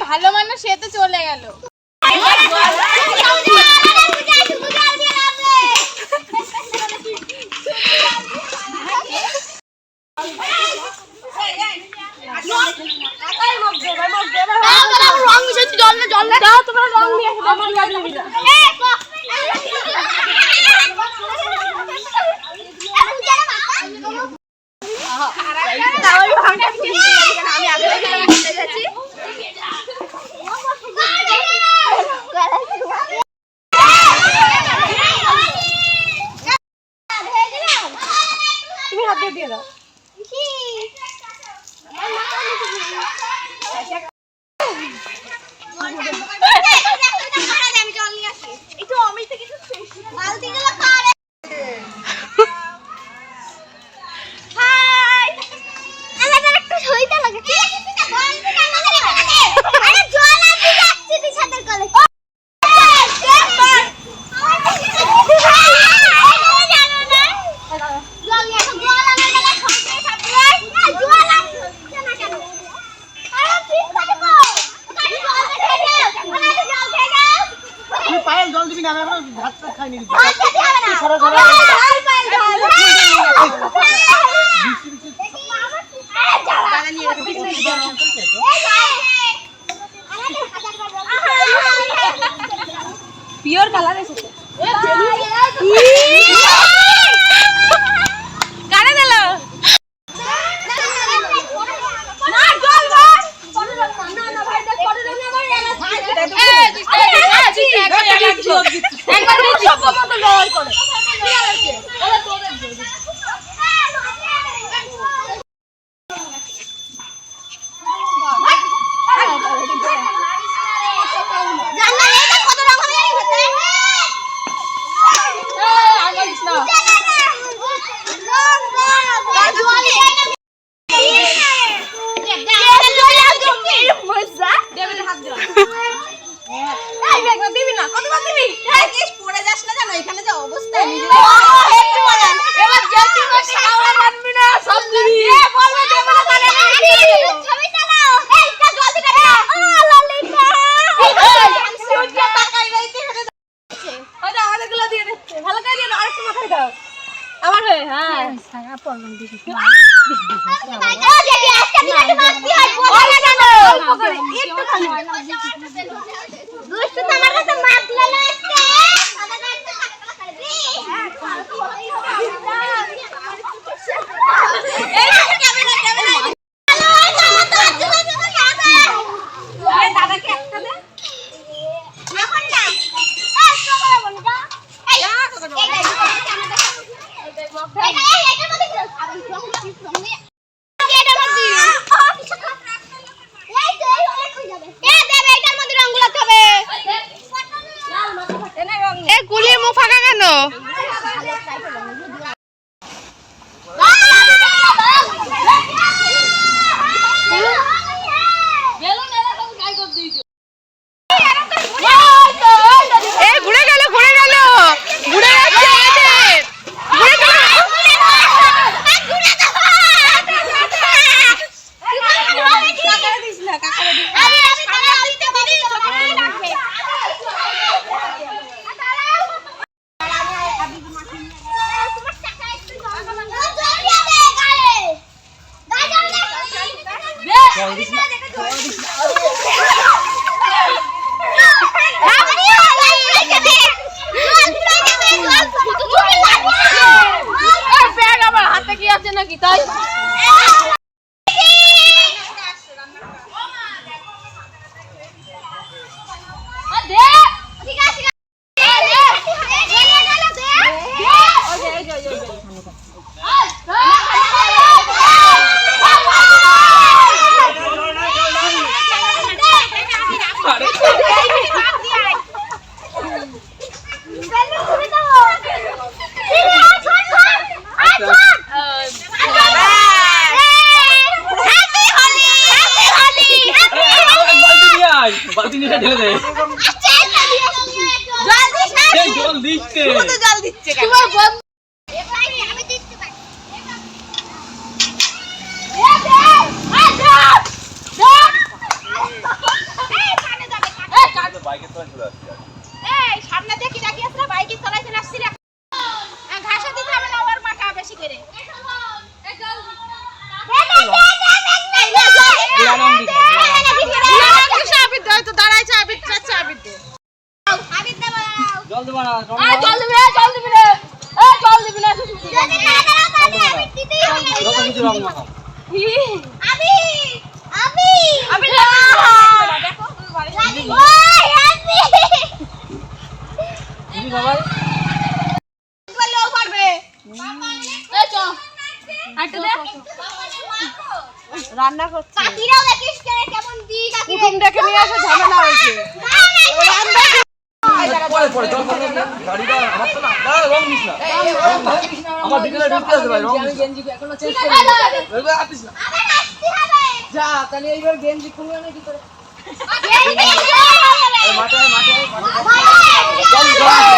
ভালো মানুষ সে তো চলে গেল। তুমি হাত দিয়ে দাও। পিওর কালার এসেছে। কানে দিল Bye. বর্তমানে চলে আসছি এই সামনে দিয়ে কি রাখি আসলে বাইকে চালাইতে আসছি রে ঘাসে দিতে হবে না ওর মাথা বেশি করে জল দেবো না জল দিবি রে জল দিবি রে জল দিবি না যত কিছু রং মাখাও তুমি সবাই রান্না করছি কাকিরাও দেখিস কেমন দি কাকি কুটুম ডেকে নিয়ে এসে ঝামেলা হয়েছে পরে পরে জল খাবে না গাড়িটা আমার তো না দাঁড়া রং দিস না আমার দিকে ঢুকতে আছে ভাই রং দিস গেঞ্জি এখনো চেঞ্জ না এবার আতিস না আবার আসতে হবে যা তাহলে এইবার গেঞ্জি খুলবে না কি করে মাথায় জল